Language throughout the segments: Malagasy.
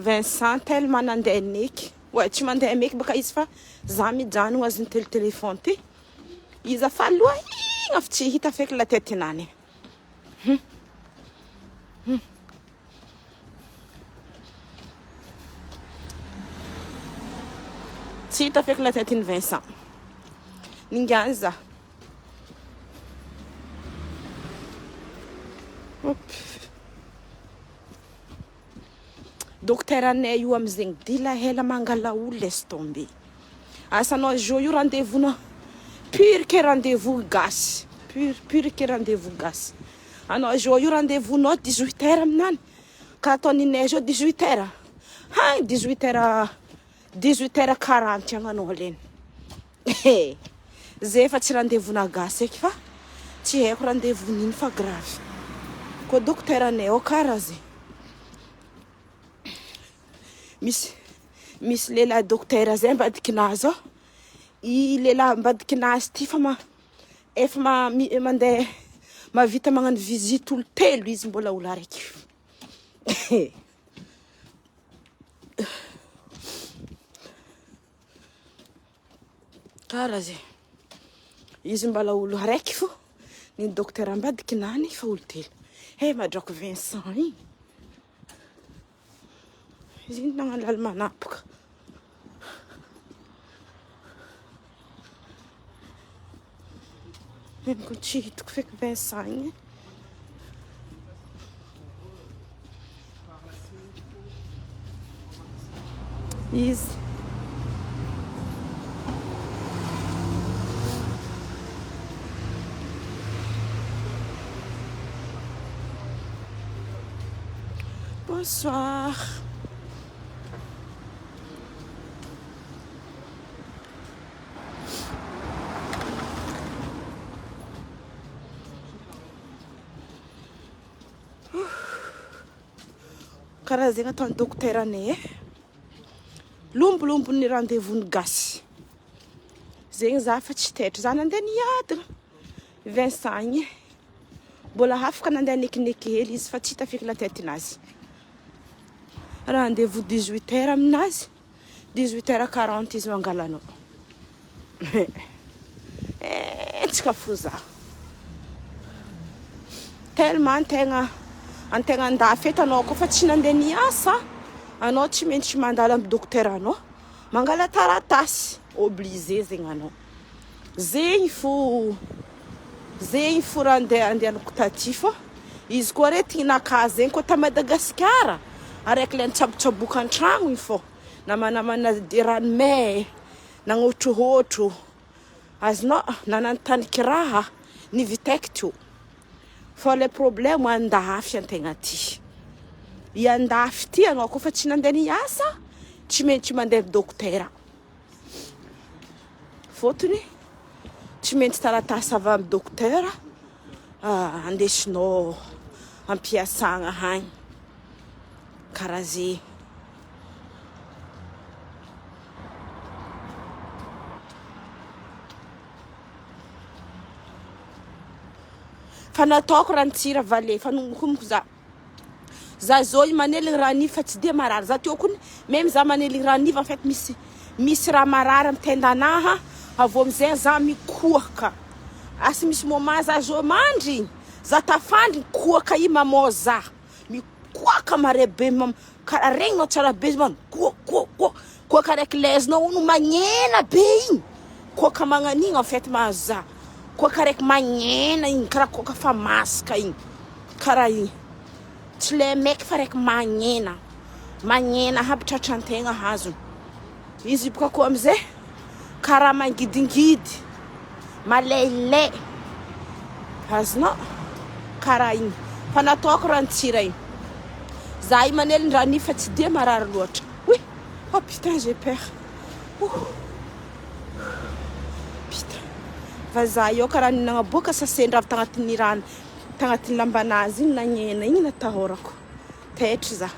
Vincent tellement nandeha neky. Ouais, tsy mandeha meky baka izy fa za mijano ho azony téléphone ty. Izy afa aloha igny afa tsy hita feky la tetinany. Tsy hita feky la tetiny Vincent. Ningany za. Docteur anay io amizegny dila hela mangala olo laisse tomber. Asanao jo io rendez-vous-nao. Pur que rendez-vous gasy. Pur que rendez-vous gasy. Anao jo io rendez-vous-nao 18h aminany. Ka ataony neige 18h. Hein 18h40 anao leny. Zay fa tsy rendez-vous-na gasy eky fa tsy haiko rendez-vous nino fa grave. Ko docteur anay o karaha zay. Misy lela docteur zay mbadikinazy ao. I lela mbadikinazy ty fa efa mandeha mavita magnano visite olo telo izy mbola olo araiky. Karaha zay. Izy mbola olo araiky fo. Ny docteur ambadikinany fa olo telo. Madraoko Vincent igny. Izy nagnano lala manapaka. Ko tsy hitako feky Vincent igny. Izy. Bonsoir. Karaha zegny ataony docteur anay. Lombolombo ny rendez-vous ny gasy. Zegny za fa tsy tetra. Za nandeha niadana. Vincent igny. Mbola afaka nandeha nekineky hely izy fa tsy hita feky la tetinazy. Rendez-vous 18h aminazy. 18h40 izy mangalanao. Tsika fo za. Tellement antegna andafy eto anao koa fa tsy nandeha niasa. Anao tsy maintsy mandala amin'ny docteur anao. Mangala taratasy. Obligé zegny anao. Zegny fo andehanako taty fô. Izy koa retigny naka zegny koa ta Madagasikara. Araiky le nitsabotsaboka an-tragno igny fô. Namana ranomay. Nagnotrohotro. Azonao nanantaniky raha. Nivitaiky teo. Fa le problème andafy antegna ty. I andafy ty anao koa fa tsy nandeha niasa. Tsy maintsy mandeha docteur. Fotony tsy maintsy taratasy avy amin'ny docteur. Andesinao ampiasagna hagny. Karaha zay. Fa nataoko rantsira vale fa nonkomoko za. Za zo manely rani fa tsy de marary. Za teo kony même za manely rani en fait misy raha marary amin'ny tendanaha. Avô amizay za mikohaka. Asa misy moment za zo mandry. Za tafandry kohaka i mamô za. Mikohaka mare be karaha regninao tsara be man. Kohaka araiky lezinao no magnena be igny. Kohaka magnan'igny en fait mahazo za. Kohaka araiky magnena igny karaha kohaka fa masaka igny. Karaha igny. Tsy le maiky fa araiky magnena. Magnena habitratra antegna hazo. Izy boka koa amizay karaha mangidingidy. Malailay. Azonao karaha igny. Fa nataoko rantsira igny. Za i manely rani fa tsy de marary loatra. Oui. Oh putain, j'ai peur. Ouh. Putain. Vazaha io karaha nagnaboaka sasendra tagnatin'ny rano, tagnatin'ny lambanazy iny nagnena igny natahorako. Taitry za.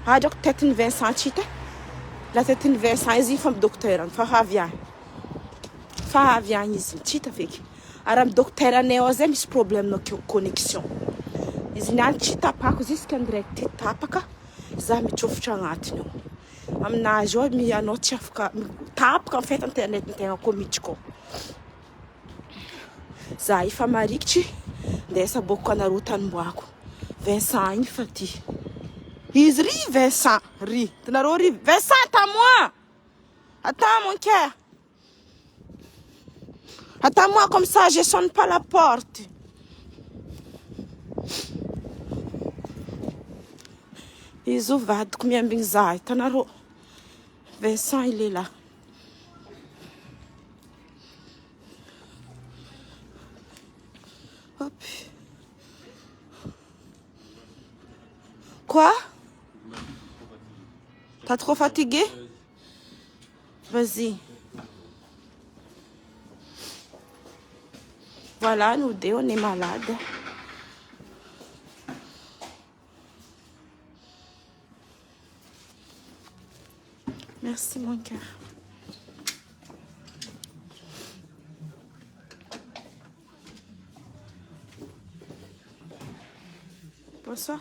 Adrako tetin'ny Vincent tsy hita. La tetin'ny Vincent izy fa amin'ny dokotera fa avy agny. Fa avy agny izy tsy hita feky. Ary amin'ny dokotera-nay ao zay misy problème connexion. Izy niany tsy tapako jusqu'à ndraiky tapaka za mitsofitra agnatiny ao. Aminazy ao anao tsy afaka tapaka en fait internet tegna koa miditra. Za efa marikitry ndesa boko anareo tanim-boako. Vincent igny fa ty. Izy ry Vincent, ry. Tanareo ry Vincent, attends-moi. Attends mon cœur. Attends-moi comme ça, je sonne pas la porte. Izy vadiko miambigny za, tanareo. Vincent, il est là. Hop. Quoi? T'as trop fatigué? Vas-y. Voilà, nous deux, on est malades. Merci, mon cœur. Bonsoir.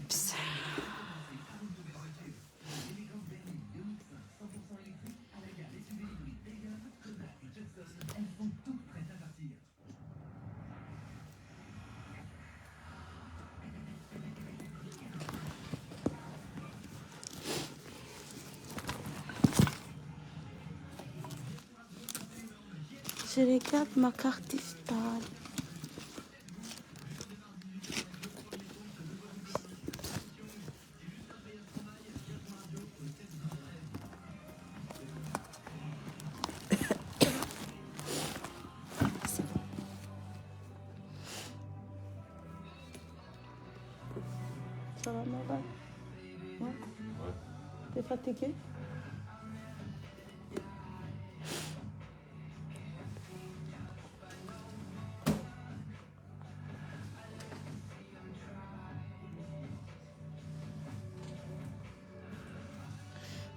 Psst. Je regarde ma carte digitale. Ça va, Nora? Ouais. T'es fatiguée?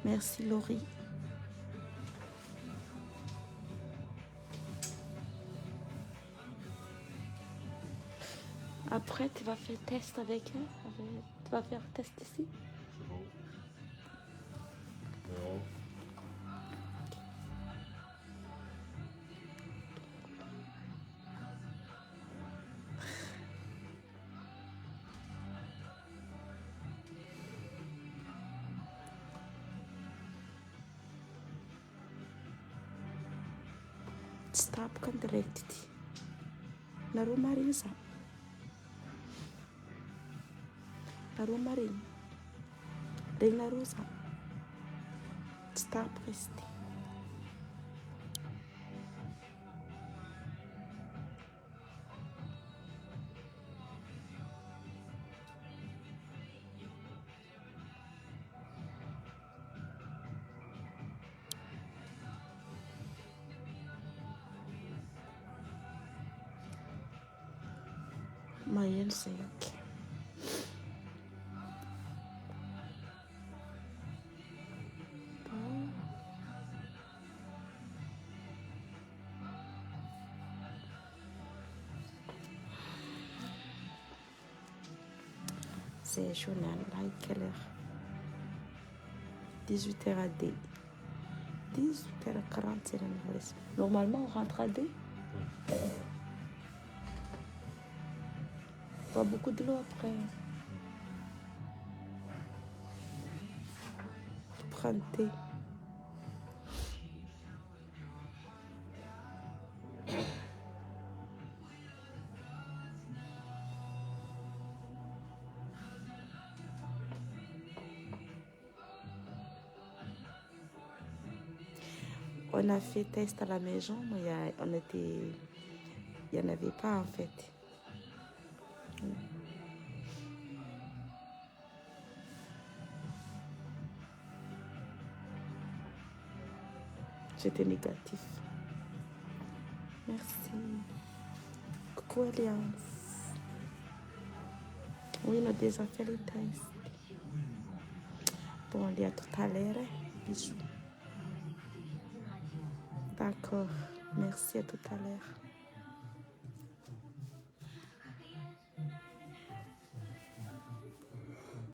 Merci Laurie. Après, tu vas faire test avec eux? Tu vas faire test ici? C'est bon. Non. Stop kan direct. Naru marin sa. Naru marin. Deng naru sa. Stop resti. Mayen c'est ok. C'est journal, là, quelle heure? 18h à D. 18h40, c'est l'anniversaire. Normalement, on rentre à D. Pas beaucoup de l'eau après. Tu prends le thé. On a fait test à la maison, mais il n'y en avait pas en fait. J'étais négatif. Merci. Coucou Alliance. Oui, on a déjà fait les tests. Bon, on dit à tout à l'heure. Bisous. D'accord. Merci, à tout à l'heure.